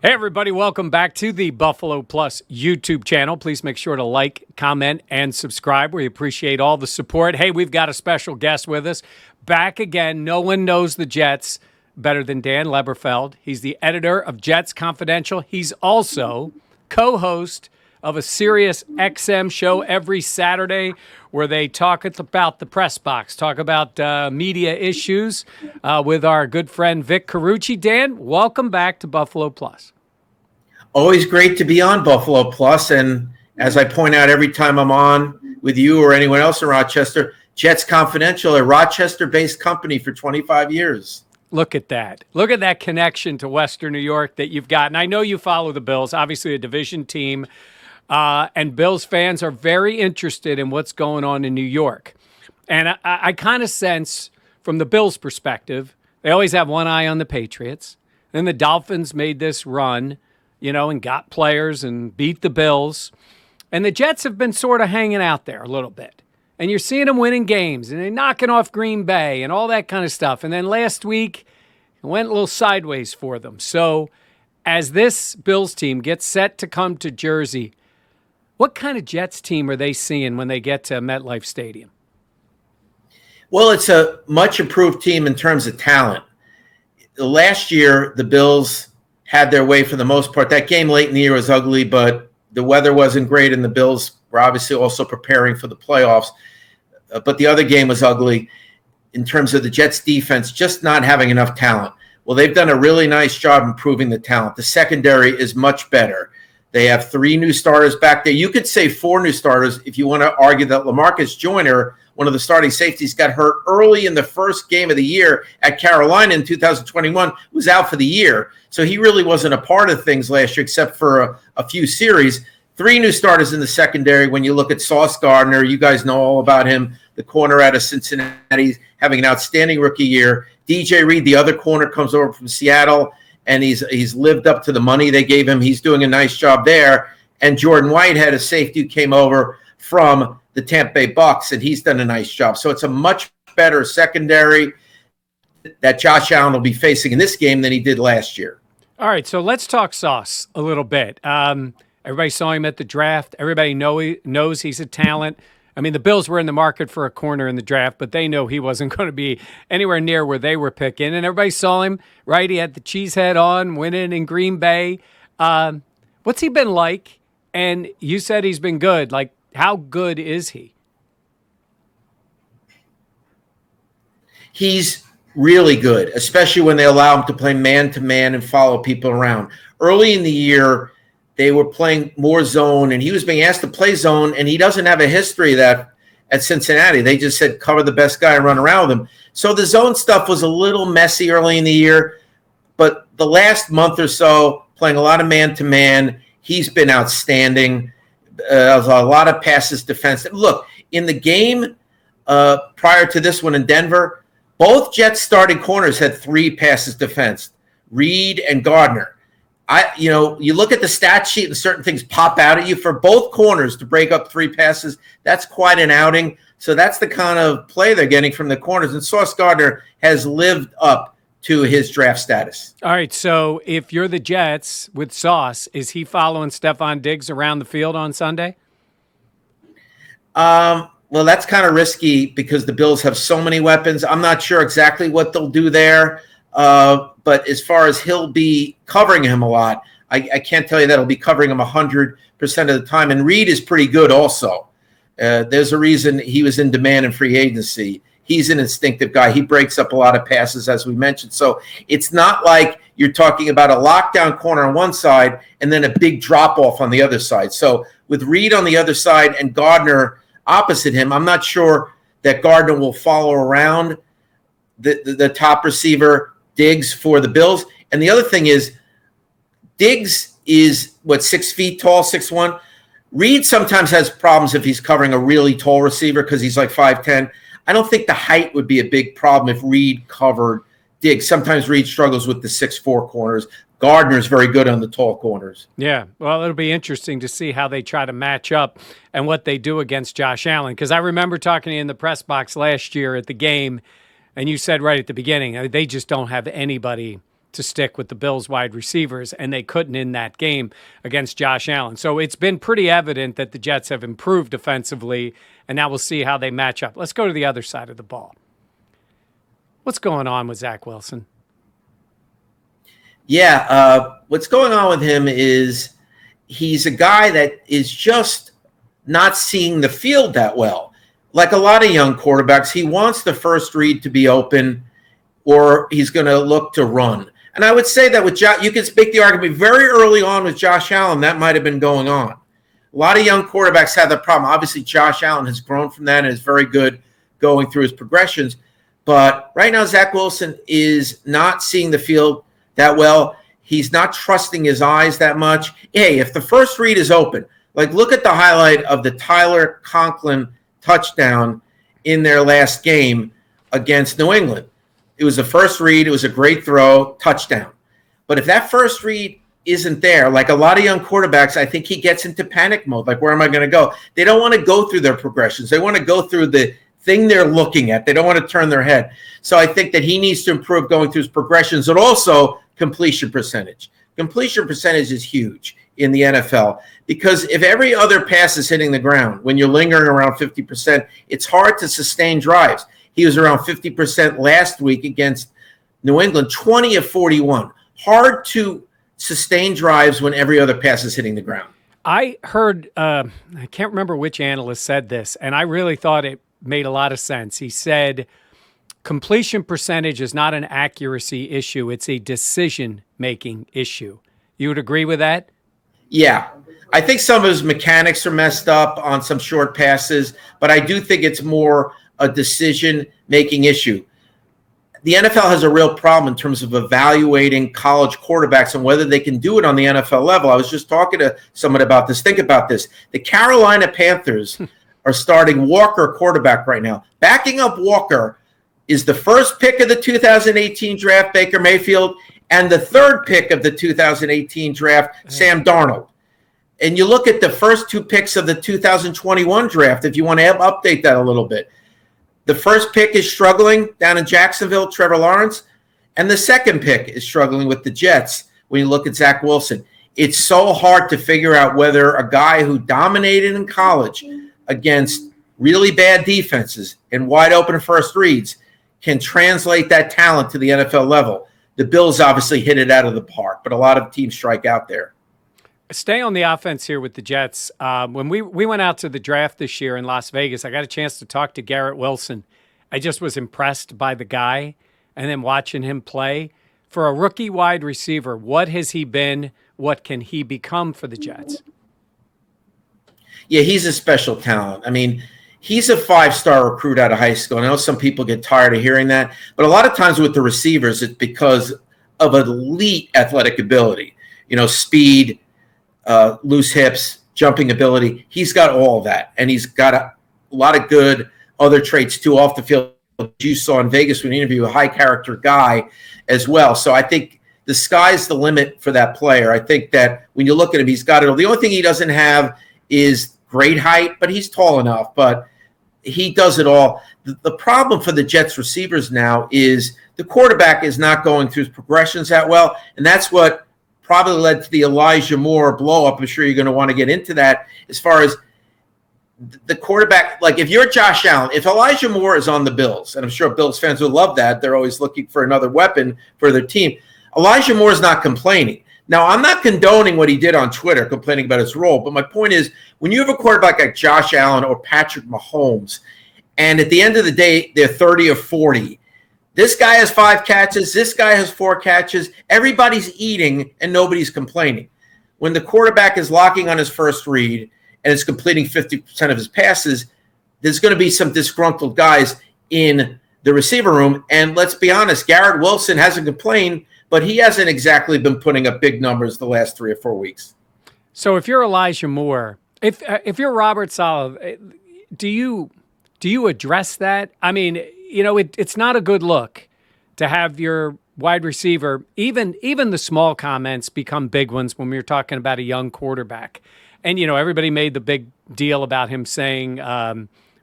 Hey, everybody, welcome back to the Buffalo Plus YouTube channel. Please make sure to like, comment, and subscribe. We appreciate all the support. Hey, we've got a special guest with us. Back again. No one knows the Jets better than Dan Leberfeld. He's the editor of Jets Confidential. He's also co-host of a Sirius XM show every Saturday where they talk about the press box, talk about media issues with our good friend Vic Carucci. Dan, welcome back to Buffalo Plus. Always great to be on Buffalo Plus, and as I point out every time I'm on with you or anyone else in Rochester, Jets Confidential, a Rochester-based company for 25 years. Look at that. Look at that connection to Western New York that you've got. And I know you follow the Bills, obviously a division team, and Bills fans are very interested in what's going on in New York. And I kind of sense, from the Bills' perspective, they always have one eye on the Patriots. Then the Dolphins made this run, and got players and beat the Bills. And the Jets have been sort of hanging out there a little bit. And you're seeing them winning games, and they're knocking off Green Bay and all that kind of stuff. And then last week, it went a little sideways for them. So as this Bills team gets set to come to Jersey, what kind of Jets team are they seeing when they get to MetLife Stadium? Well, it's a much improved team in terms of talent. Last year, the Bills had their way for the most part. That game late in the year was ugly, but the weather wasn't great, and the Bills were obviously also preparing for the playoffs. But the other game was ugly in terms of the Jets defense just not having enough talent. Well, they've done a really nice job improving the talent. The secondary is much better. They have 3 new starters back there. You could say 4 new starters if you want to argue that LaMarcus Joyner, one of the starting safeties, got hurt early in the first game of the year at Carolina in 2021, was out for the year. So he really wasn't a part of things last year except for a few series. 3 new starters in the secondary. When you look at Sauce Gardner, you guys know all about him, the corner out of Cincinnati, having an outstanding rookie year. DJ Reed, the other corner, comes over from Seattle, and he's lived up to the money they gave him. He's doing a nice job there. And Jordan Whitehead, a safety who came over from the Tampa Bay Bucks, and he's done a nice job. So it's a much better secondary that Josh Allen will be facing in this game than he did last year. All right, so let's talk Sauce a little bit. Everybody saw him at the draft. Everybody knows he's a talent. I mean, the Bills were in the market for a corner in the draft, but they know he wasn't going to be anywhere near where they were picking. And everybody saw him, right? He had the cheese head on, winning in Green Bay. What's he been like? And you said he's been good. Like, how good is he? He's really good, especially when they allow him to play man-to-man and follow people around. Early in the year, they were playing more zone, and he was being asked to play zone, and he doesn't have a history of that at Cincinnati. They just said cover the best guy and run around with him. So the zone stuff was a little messy early in the year, but the last month or so, playing a lot of man-to-man, he's been outstanding. A lot of passes defense. Look, in the game prior to this one in Denver, both Jets starting corners had 3 passes defense, Reed and Gardner. You look at the stat sheet and certain things pop out at you. For both corners to break up 3 passes, that's quite an outing. So that's the kind of play they're getting from the corners. And Sauce Gardner has lived up to his draft status. All right, so if you're the Jets with Sauce, is he following Stephon Diggs around the field on Sunday? Well, that's kind of risky because the Bills have so many weapons. I'm not sure exactly what they'll do there. But as far as he'll be covering him a lot, I can't tell you that he'll be covering him 100% of the time. And Reed is pretty good also. There's a reason he was in demand in free agency. He's an instinctive guy. He breaks up a lot of passes, as we mentioned. So it's not like you're talking about a lockdown corner on one side and then a big drop-off on the other side. So with Reed on the other side and Gardner opposite him, I'm not sure that Gardner will follow around the top receiver, Diggs, for the Bills. And the other thing is, Diggs is, 6 feet tall, 6'1"? Reed sometimes has problems if he's covering a really tall receiver because he's like 5'10". I don't think the height would be a big problem if Reed covered Diggs. Sometimes Reed struggles with the 6'4" corners. Gardner's very good on the tall corners. Yeah, well, it'll be interesting to see how they try to match up and what they do against Josh Allen. Because I remember talking to you in the press box last year at the game, and you said right at the beginning, they just don't have anybody to stick with the Bills wide receivers, and they couldn't in that game against Josh Allen. So it's been pretty evident that the Jets have improved defensively, and now we'll see how they match up. Let's go to the other side of the ball. What's going on with Zach Wilson? Yeah, what's going on with him is he's a guy that is just not seeing the field that well. Like a lot of young quarterbacks, he wants the first read to be open, or he's going to look to run. And I would say that with you can make the argument very early on with Josh Allen, that might have been going on. A lot of young quarterbacks have that problem. Obviously, Josh Allen has grown from that and is very good going through his progressions. But right now, Zach Wilson is not seeing the field that well. He's not trusting his eyes that much. Hey, if the first read is open, like look at the highlight of the Tyler Conklin touchdown in their last game against New England. It was the first read. It was a great throw, touchdown. But if that first read isn't there, like a lot of young quarterbacks, I think he gets into panic mode. Like, where am I going to go? They don't want to go through their progressions. They want to go through the thing they're looking at. They don't want to turn their head. So I think that he needs to improve going through his progressions, and also completion percentage. Completion percentage is huge in the NFL, because if every other pass is hitting the ground, when you're lingering around 50%, it's hard to sustain drives. He was around 50% last week against New England, 20 of 41. Hard to sustain drives when every other pass is hitting the ground. I heard, I can't remember which analyst said this, and I really thought it made a lot of sense. He said, completion percentage is not an accuracy issue. It's a decision-making issue. You would agree with that? Yeah. I think some of his mechanics are messed up on some short passes, but I do think it's more a decision-making issue. The NFL has a real problem in terms of evaluating college quarterbacks and whether they can do it on the NFL level. I was just talking to someone about this. Think about this. The Carolina Panthers are starting Walker quarterback right now. Backing up Walker is the first pick of the 2018 draft, Baker Mayfield, and the third pick of the 2018 draft, Sam Darnold. And you look at the first two picks of the 2021 draft, if you want to update that a little bit. The first pick is struggling down in Jacksonville, Trevor Lawrence, and the second pick is struggling with the Jets when you look at Zach Wilson. It's so hard to figure out whether a guy who dominated in college against really bad defenses and wide open first reads can translate that talent to the NFL level. The Bills obviously hit it out of the park, but a lot of teams strike out there. Stay on the offense here with the Jets. When we went out to the draft this year in Las Vegas, I got a chance to talk to Garrett Wilson. I just was impressed by the guy, and then watching him play. For a rookie wide receiver, what has he been? What can he become for the Jets? Yeah, he's a special talent. I mean, he's a five-star recruit out of high school. I know some people get tired of hearing that, but a lot of times with the receivers, it's because of elite athletic ability. You know, speed, loose hips, jumping ability. He's got all of that, and he's got a lot of good other traits too off the field. You saw in Vegas when you interviewed a high-character guy as well. So I think the sky's the limit for that player. I think that when you look at him, he's got it all. The only thing he doesn't have is great height, but he's tall enough. But he does it all. The problem for the Jets receivers now is the quarterback is not going through his progressions that well, and that's what probably led to the Elijah Moore blow-up. I'm sure you're going to want to get into that as far as the quarterback. Like, if you're Josh Allen, if Elijah Moore is on the Bills, and I'm sure Bills fans would love that, they're always looking for another weapon for their team. Elijah Moore is not complaining. Now, I'm not condoning what he did on Twitter, complaining about his role, but my point is, when you have a quarterback like Josh Allen or Patrick Mahomes, and at the end of the day, they're 30 or 40, this guy has 5 catches, this guy has 4 catches, everybody's eating, and nobody's complaining. When the quarterback is locking on his first read and is completing 50% of his passes, there's going to be some disgruntled guys in the receiver room. And let's be honest, Garrett Wilson hasn't complained, but he hasn't exactly been putting up big numbers the last 3 or 4 weeks. So if you're Elijah Moore, if you're Robert Saleh, do you address that? I mean, you know, it's not a good look to have your wide receiver, even the small comments become big ones when we were talking about a young quarterback. And, you know, everybody made the big deal about him saying,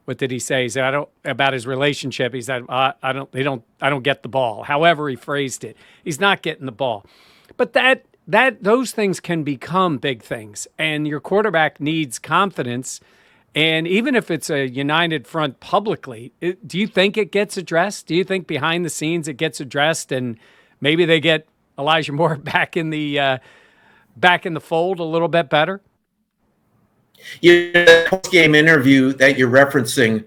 what did he say? He said, I don't, about his relationship. He said, I don't get the ball. However he phrased it, he's not getting the ball. But those things can become big things, and your quarterback needs confidence. And even if it's a united front publicly, do you think it gets addressed? Do you think behind the scenes it gets addressed, and maybe they get Elijah Moore back in the fold a little bit better? The post-game interview that you're referencing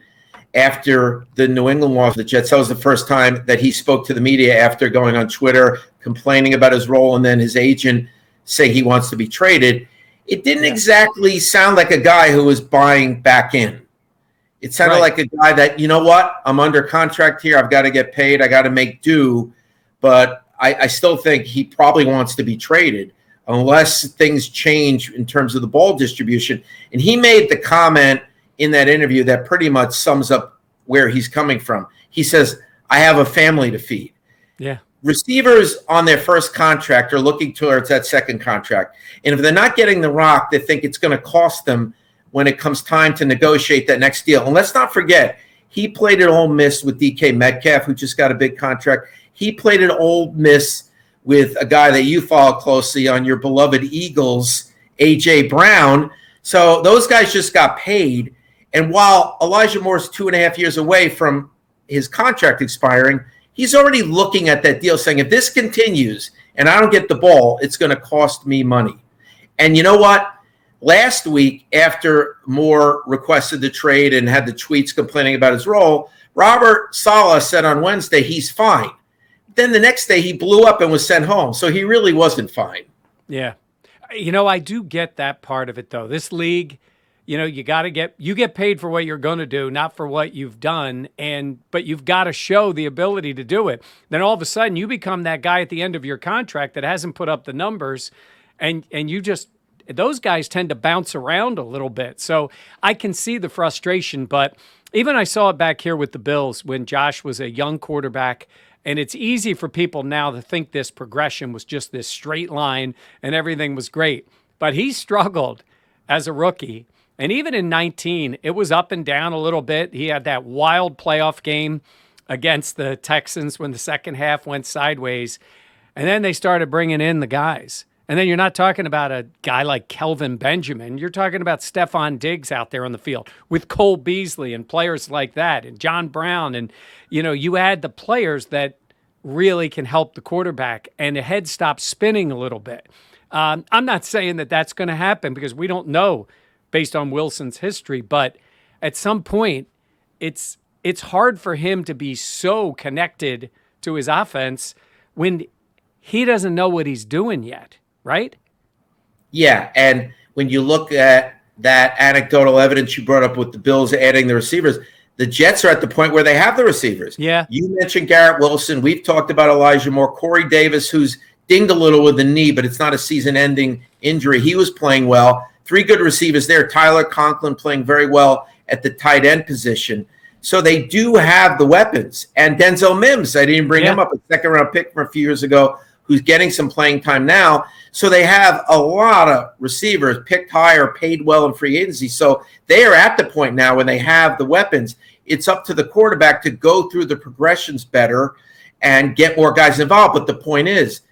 after the New England loss to the Jets, that was the first time that he spoke to the media after going on Twitter, complaining about his role, and then his agent saying he wants to be traded. It didn't exactly sound like a guy who was buying back in. It sounded like a guy that, you know what, I'm under contract here. I've got to get paid. I got to make do. But I still think he probably wants to be traded unless things change in terms of the ball distribution. And he made the comment in that interview that pretty much sums up where he's coming from. He says, I have a family to feed. Yeah. Receivers on their first contract are looking towards that second contract. And if they're not getting the rock, they think it's going to cost them when it comes time to negotiate that next deal. And let's not forget, he played at Ole Miss with DK Metcalf, who just got a big contract. He played at Ole Miss with a guy that you follow closely on your beloved Eagles, A.J. Brown. So those guys just got paid. And while Elijah Moore's 2.5 years away from his contract expiring, he's already looking at that deal saying, if this continues and I don't get the ball, it's going to cost me money. And you know what? Last week, after Moore requested the trade and had the tweets complaining about his role, Robert Saleh said on Wednesday he's fine. Then the next day he blew up and was sent home. So he really wasn't fine. Yeah. I do get that part of it, though. This league, you get paid for what you're going to do, not for what you've done. But you've got to show the ability to do it. Then all of a sudden you become that guy at the end of your contract that hasn't put up the numbers, and those guys tend to bounce around a little bit. So I can see the frustration, but even I saw it back here with the Bills when Josh was a young quarterback. And it's easy for people now to think this progression was just this straight line and everything was great. But he struggled as a rookie. And even in 19, it was up and down a little bit. He had that wild playoff game against the Texans when the second half went sideways. And then they started bringing in the guys. And then you're not talking about a guy like Kelvin Benjamin. You're talking about Stephon Diggs out there on the field with Cole Beasley and players like that and John Brown. And, you add the players that really can help the quarterback and the head stops spinning a little bit. I'm not saying that that's going to happen because we don't know based on Wilson's history. But at some point, it's hard for him to be so connected to his offense when he doesn't know what he's doing yet. Right? Yeah, and when you look at that anecdotal evidence you brought up with the Bills adding the receivers, the Jets are at the point where they have the receivers. Yeah. You mentioned Garrett Wilson. We've talked about Elijah Moore. Corey Davis, who's dinged a little with the knee, but it's not a season-ending injury. He was playing well. 3 good receivers there. Tyler Conklin playing very well at the tight end position. So they do have the weapons. And Denzel Mims, I didn't bring him up, a second-round pick from a few years ago, who's getting some playing time now. So they have a lot of receivers picked higher, paid well in free agency. So they are at the point now when they have the weapons. It's up to the quarterback to go through the progressions better and get more guys involved. But the point is,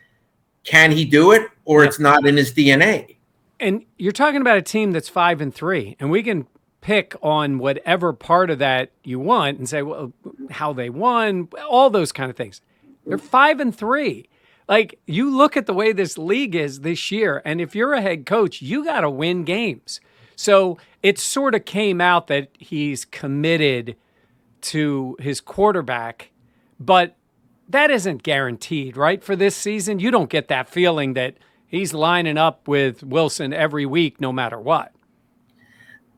can he do it, or it's not in his DNA? And you're talking about a team that's 5-3, and we can pick on whatever part of that you want and say, well, how they won, all those kind of things. They're 5-3. Like, you look at the way this league is this year, and if you're a head coach, you got to win games. So it sort of came out that he's committed to his quarterback, but that isn't guaranteed, right? For this season, you don't get that feeling that he's lining up with Wilson every week, no matter what.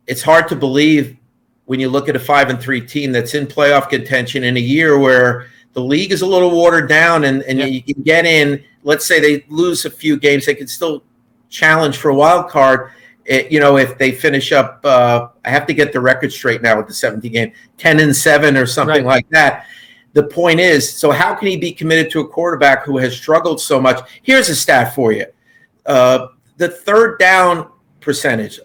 It's hard to believe when you look at a 5-3 team that's in playoff contention in a year where the league is a little watered down and you can get in. Let's say they lose a few games, they can still challenge for a wild card. If they finish up, I have to get the record straight now with the 17 game, 10-7 or something like that. The point is, so how can he be committed to a quarterback who has struggled so much? Here's a stat for you. The third down percentage.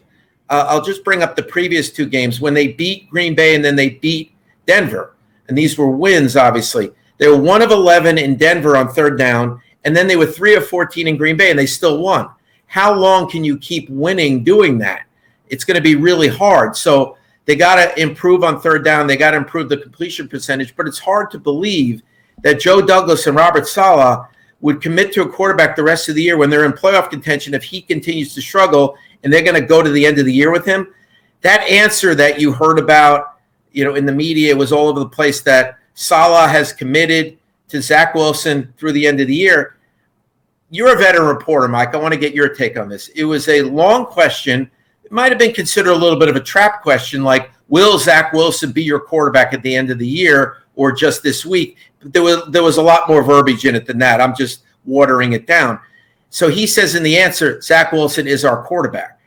I'll just bring up the previous two games when they beat Green Bay and then they beat Denver. And these were wins, obviously. They were 1 of 11 in Denver on third down, and then they were 3 of 14 in Green Bay, and they still won. How long can you keep winning doing that? It's going to be really hard. So they got to improve on third down. They got to improve the completion percentage. But it's hard to believe that Joe Douglas and Robert Saleh would commit to a quarterback the rest of the year when they're in playoff contention if he continues to struggle and they're going to go to the end of the year with him. That answer that you heard about, in the media, was all over the place, that Saleh has committed to Zach Wilson through the end of the year. You're a veteran reporter, Mike. I want to get your take on this. It was a long question. It might have been considered a little bit of a trap question, like, will Zach Wilson be your quarterback at the end of the year or just this week? But there was a lot more verbiage in it than that. I'm just watering it down. So he says in the answer, Zach Wilson is our quarterback.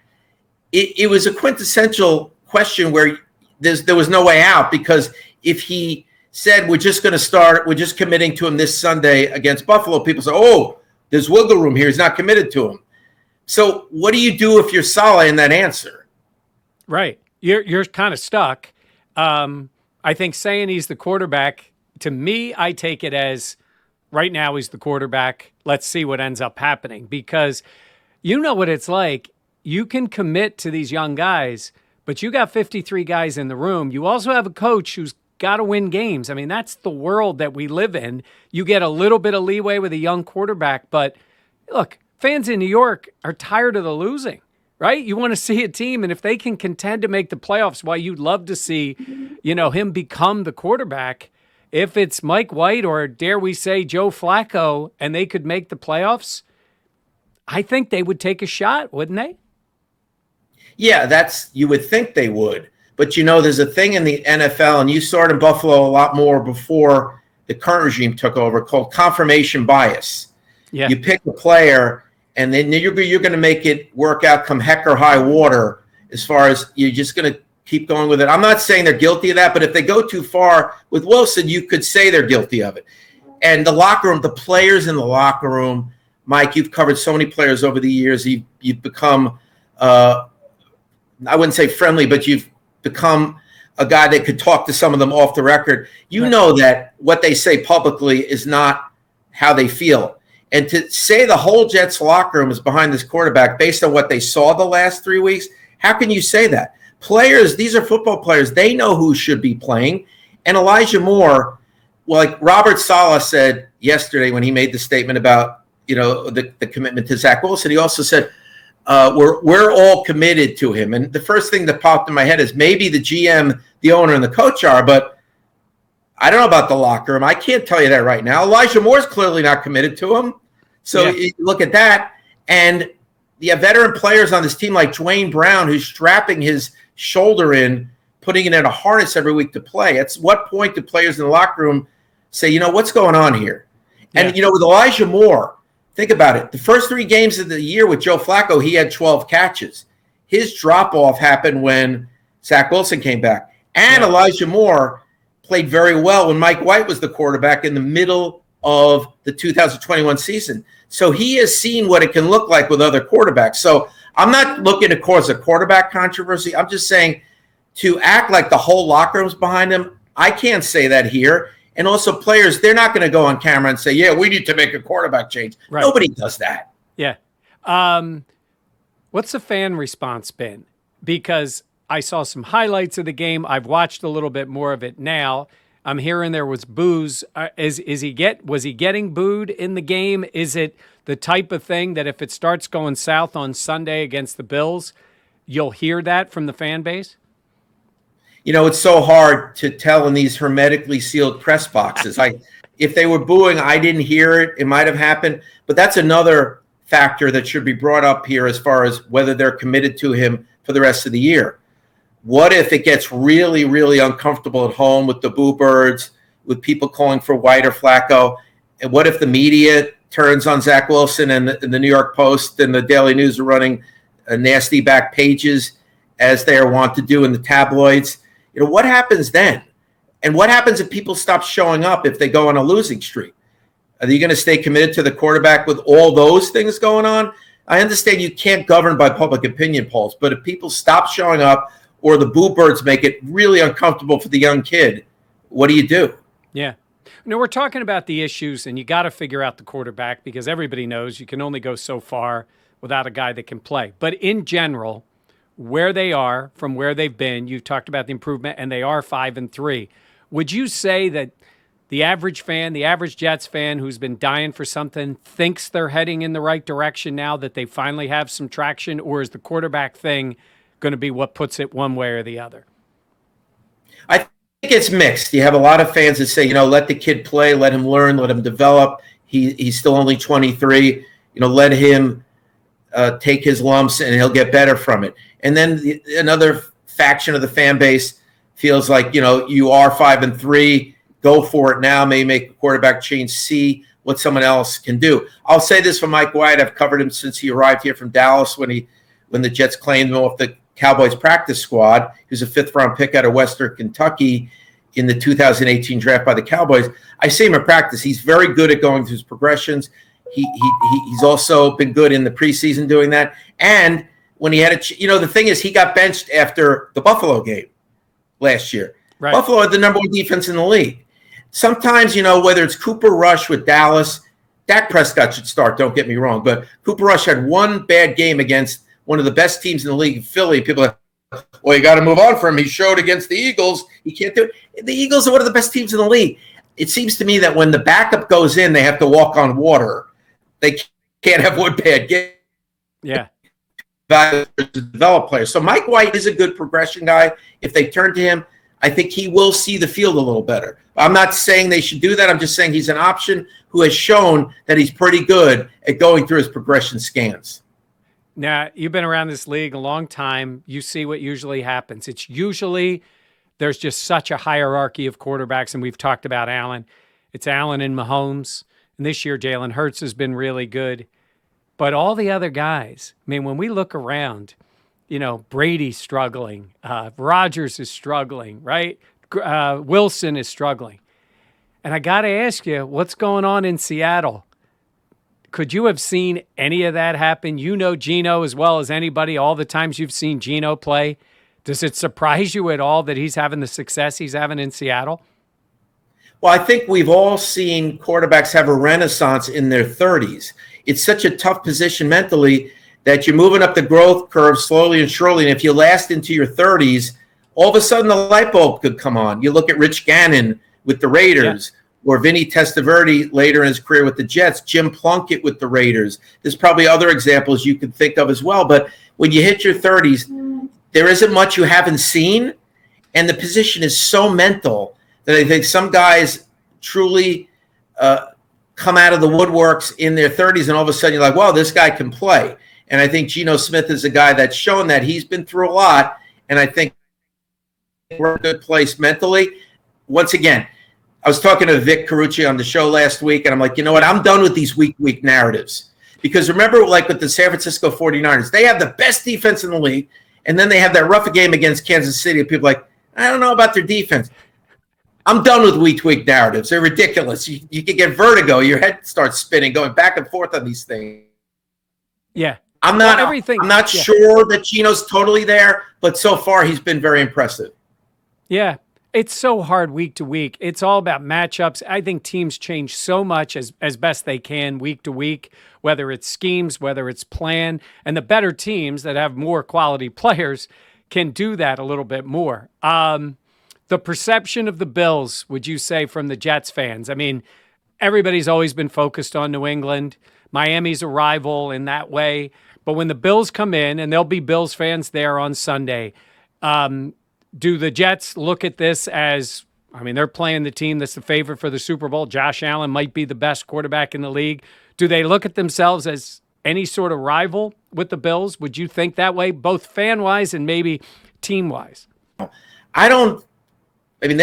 It was a quintessential question where there was no way out, because if he said, we're just committing to him this Sunday against Buffalo, people say, oh, there's wiggle room here. He's not committed to him. So what do you do if you're Saleh in that answer? Right. You're kind of stuck. I think saying he's the quarterback, to me, I take it as right now he's the quarterback. Let's see what ends up happening, because you know what it's like. You can commit to these young guys, but you got 53 guys in the room. You also have a coach who's got to win games. I mean, that's the world that we live in. You get a little bit of leeway with a young quarterback, but look, fans in New York are tired of the losing, right? You want to see a team, and if they can contend to make the playoffs, why you'd love to see, him become the quarterback. If it's Mike White or, dare we say, Joe Flacco, and they could make the playoffs, I think they would take a shot, wouldn't they? Yeah, you would think they would. But, there's a thing in the NFL, and you saw it in Buffalo a lot more before the current regime took over, called confirmation bias. Yeah. You pick a player, and then you're going to make it work out come heck or high water, as far as you're just going to keep going with it. I'm not saying they're guilty of that, but if they go too far with Wilson, you could say they're guilty of it. And the locker room, the players in the locker room, Mike, you've covered so many players over the years. You've become, I wouldn't say friendly, but you've become a guy that could talk to some of them off the record. You know that what they say publicly is not how they feel. And to say the whole Jets locker room is behind this quarterback based on what they saw the last 3 weeks, how can you say that? Players, these are football players. They know who should be playing. And Elijah Moore, like Robert Saleh said yesterday when he made the statement about, the commitment to Zach Wilson, he also said, we're all committed to him. And the first thing that popped in my head is maybe the GM, the owner, and the coach are, but I don't know about the locker room. I can't tell you that right now. Elijah Moore's clearly not committed to him. So you look at that, and the veteran players on this team like Dwayne Brown, who's strapping his shoulder in, putting it in a harness every week to play. At what point do players in the locker room say, what's going on here? Yeah. And, with Elijah Moore, think about it. The first 3 games of the year with Joe Flacco, he had 12 catches. His drop-off happened when Zach Wilson came back. And Elijah Moore played very well when Mike White was the quarterback in the middle of the 2021 season. So he has seen what it can look like with other quarterbacks. So I'm not looking to cause a quarterback controversy. I'm just saying to act like the whole locker room's behind him, I can't say that here. And also players, they're not going to go on camera and say, yeah, we need to make a quarterback change. Right. Nobody does that. Yeah. What's the fan response been? Because I saw some highlights of the game. I've watched a little bit more of it now. I'm hearing there was boos. Was he getting booed in the game? Is it the type of thing that if it starts going south on Sunday against the Bills, you'll hear that from the fan base? It's so hard to tell in these hermetically sealed press boxes. If they were booing, I didn't hear it. It might have happened. But that's another factor that should be brought up here as far as whether they're committed to him for the rest of the year. What if it gets really, really uncomfortable at home with the boo birds, with people calling for White or Flacco? And what if the media turns on Zach Wilson and the New York Post and the Daily News are running nasty back pages as they are wont to do in the tabloids? What happens then? And what happens if people stop showing up if they go on a losing streak? Are you going to stay committed to the quarterback with all those things going on? I understand you can't govern by public opinion polls, but if people stop showing up or the boo birds make it really uncomfortable for the young kid, what do you do? Yeah. No, we're talking about the issues, and you got to figure out the quarterback because everybody knows you can only go so far without a guy that can play. But in general, where they are from where they've been, you've talked about the improvement, and they are 5-3. Would you say that the average fan, the average Jets fan who's been dying for something, thinks they're heading in the right direction now that they finally have some traction, or is the quarterback thing going to be what puts it one way or the other? I think it's mixed. You have a lot of fans that say, let the kid play, let him learn, let him develop. He's still only 23. Let him take his lumps and he'll get better from it. And then another faction of the fan base feels like, you are 5-3. Go for it now. Maybe make a quarterback change. See what someone else can do. I'll say this for Mike White. I've covered him since he arrived here from Dallas when the Jets claimed him off the Cowboys practice squad. He was a 5th-round pick out of Western Kentucky in the 2018 draft by the Cowboys. I see him in practice. He's very good at going through his progressions. He's also been good in the preseason doing that. And when he had the thing is, he got benched after the Buffalo game last year. Right. Buffalo had the number 1 defense in the league. Sometimes, whether it's Cooper Rush with Dallas, Dak Prescott should start, don't get me wrong, but Cooper Rush had one bad game against one of the best teams in the league, Philly. People are like, well, you got to move on from him. He showed against the Eagles. He can't do it. The Eagles are one of the best teams in the league. It seems to me that when the backup goes in, they have to walk on water. They can't have one bad game. Yeah. Develop players. So Mike White is a good progression guy. If they turn to him, I think he will see the field a little better. I'm not saying they should do that. I'm just saying he's an option who has shown that he's pretty good at going through his progression scans. Now, you've been around this league a long time. You see what usually happens. It's usually there's just such a hierarchy of quarterbacks, and we've talked about Allen. It's Allen and Mahomes. And this year, Jalen Hurts has been really good. But all the other guys, when we look around, Brady's struggling. Rodgers is struggling, right? Wilson is struggling. And I got to ask you, what's going on in Seattle? Could you have seen any of that happen? You know Geno as well as anybody, all the times you've seen Geno play. Does it surprise you at all that he's having the success he's having in Seattle? Well, I think we've all seen quarterbacks have a renaissance in their 30s. It's such a tough position mentally that you're moving up the growth curve slowly and surely. And if you last into your 30s, all of a sudden the light bulb could come on. You look at Rich Gannon with the Raiders, or Vinny Testaverde later in his career with the Jets, Jim Plunkett with the Raiders. There's probably other examples you could think of as well. But when you hit your 30s, there isn't much you haven't seen. And the position is so mental that I think some guys truly come out of the woodworks in their 30s, and all of a sudden you're like, wow, this guy can play. And I think Geno Smith is a guy that's shown that. He's been through a lot, and I think we're in a good place mentally. Once again, I was talking to Vic Carucci on the show last week, and I'm like, you know what? I'm done with these week-to-week narratives. Because remember, like with the San Francisco 49ers, they have the best defense in the league, and then they have that rough game against Kansas City, and people are like, I don't know about their defense. I'm done with week-to-week narratives. They're ridiculous. You can get vertigo. Your head starts spinning, going back and forth on these things. Yeah. I'm not sure that Geno's totally there, but so far he's been very impressive. Yeah. It's so hard week to week. It's all about matchups. I think teams change so much as best they can week to week, whether it's schemes, whether it's plan, and the better teams that have more quality players can do that a little bit more. The perception of the Bills, would you say, from the Jets fans? Everybody's always been focused on New England. Miami's a rival in that way. But when the Bills come in, and there'll be Bills fans there on Sunday, do the Jets look at this as, they're playing the team that's the favorite for the Super Bowl. Josh Allen might be the best quarterback in the league. Do they look at themselves as any sort of rival with the Bills? Would you think that way, both fan-wise and maybe team-wise? They're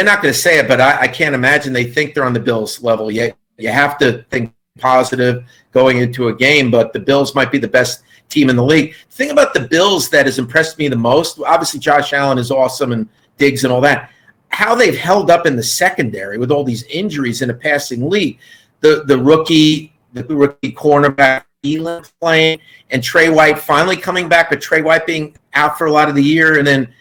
not going to say it, but I can't imagine they think they're on the Bills level yet. You have to think positive going into a game, but the Bills might be the best team in the league. The thing about the Bills that has impressed me the most, obviously Josh Allen is awesome and Diggs and all that, how they've held up in the secondary with all these injuries in a passing league. The rookie cornerback Elam playing, and Trey White finally coming back, but Trey White being out for a lot of the year, and then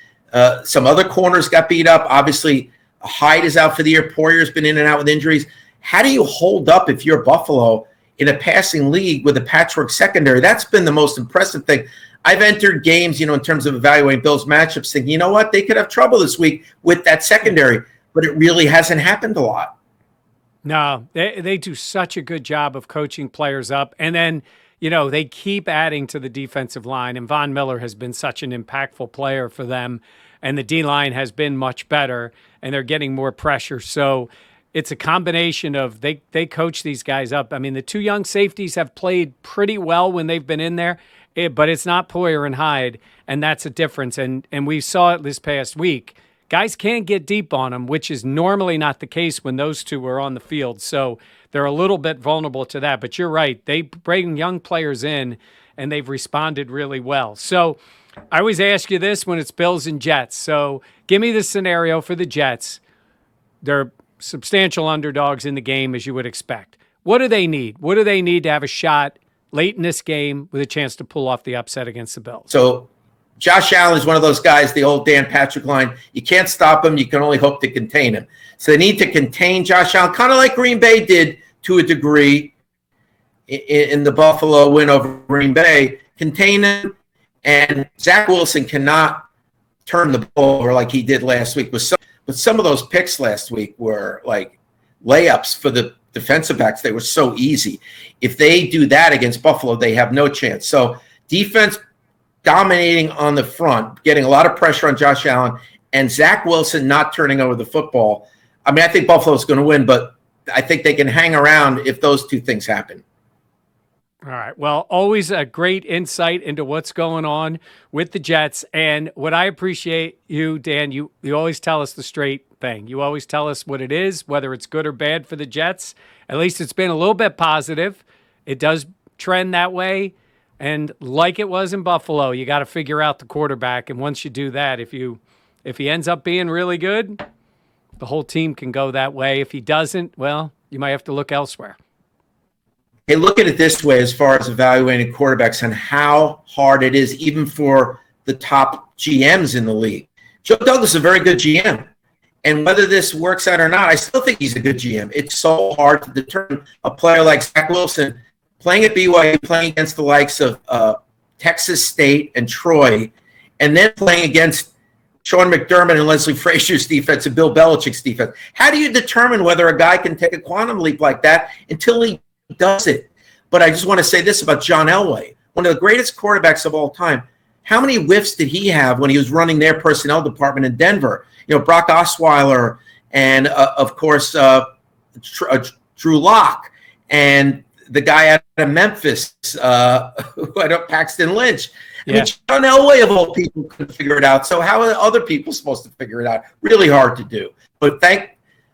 some other corners got beat up. Obviously, Hyde is out for the year. Poyer's been in and out with injuries. How do you hold up if you're Buffalo in a passing league with a patchwork secondary? That's been the most impressive thing. I've entered games, in terms of evaluating Bills matchups, thinking, you know what, they could have trouble this week with that secondary, but it really hasn't happened a lot. No, they do such a good job of coaching players up. And then, they keep adding to the defensive line. And Von Miller has been such an impactful player for them. And the D-line has been much better, and they're getting more pressure. So it's a combination of they coach these guys up. I mean, the two young safeties have played pretty well when they've been in there, but it's not Poyer and Hyde, and that's a difference. And we saw it this past week. Guys can't get deep on them, which is normally not the case when those two are on the field. So they're a little bit vulnerable to that. But you're right. They bring young players in, and they've responded really well. So I always ask you this when it's Bills and Jets. So give me the scenario for the Jets. They're substantial underdogs in the game, as you would expect. What do they need? What do they need to have a shot late in this game with a chance to pull off the upset against the Bills? So Josh Allen is one of those guys, the old Dan Patrick line. You can't stop him. You can only hope to contain him. So they need to contain Josh Allen, kind of like Green Bay did to a degree in the Buffalo win over Green Bay. Contain him, and Zach Wilson cannot turn the ball over like he did last week. But some of those picks last week were like layups for the defensive backs. They were so easy. If they do that against Buffalo, they have no chance. So defense dominating on the front, getting a lot of pressure on Josh Allen, and Zach Wilson not turning over the football. I mean, I think Buffalo's going to win, but I think they can hang around if those two things happen. All right. Well, always a great insight into what's going on with the Jets. And what I appreciate you, Dan, you always tell us the straight thing. You always tell us what it is, whether it's good or bad for the Jets. At least it's been a little bit positive. It does trend that way. And like it was in Buffalo, you got to figure out the quarterback. And once you do that, if he ends up being really good, the whole team can go that way. If he doesn't, well, you might have to look elsewhere. Hey, look at it this way as far as evaluating quarterbacks and how hard it is even for the top GMs in the league. Joe Douglas is a very good GM. And whether this works out or not, I still think he's a good GM. It's so hard to determine a player like Zach Wilson playing at BYU, playing against the likes of Texas State and Troy, and then playing against Sean McDermott and Leslie Frazier's defense and Bill Belichick's defense. How do you determine whether a guy can take a quantum leap like that until he does it? But I just want to say this about John Elway, one of the greatest quarterbacks of all time. How many whiffs did he have when he was running their personnel department in Denver? Brock Osweiler and, of course, Drew Lock and the guy out of Memphis, Paxton Lynch. I mean, John Elway, of all people, couldn't figure it out. So how are other people supposed to figure it out? Really hard to do. But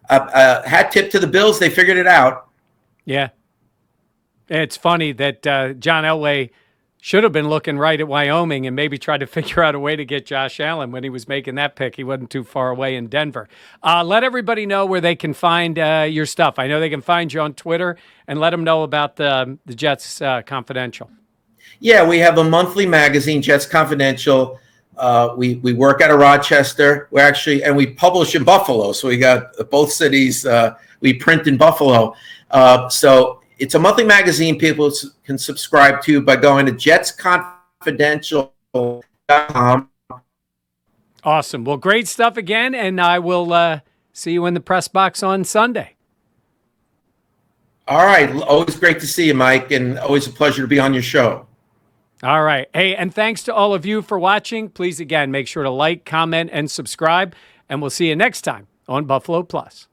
hat tip to the Bills. They figured it out. Yeah. It's funny that John Elway should have been looking right at Wyoming and maybe tried to figure out a way to get Josh Allen when he was making that pick. He wasn't too far away in Denver. Let everybody know where they can find your stuff. I know they can find you on Twitter, and let them know about the Jets Confidential. Yeah, we have a monthly magazine, Jets Confidential. We work out of Rochester. And we publish in Buffalo. So we got both cities. We print in Buffalo. So it's a monthly magazine people can subscribe to by going to jetsconfidential.com. Awesome. Well, great stuff again, and I will see you in the press box on Sunday. All right. Always great to see you, Mike, and always a pleasure to be on your show. All right. Hey, and thanks to all of you for watching. Please, again, make sure to like, comment, and subscribe, and we'll see you next time on Buffalo Plus.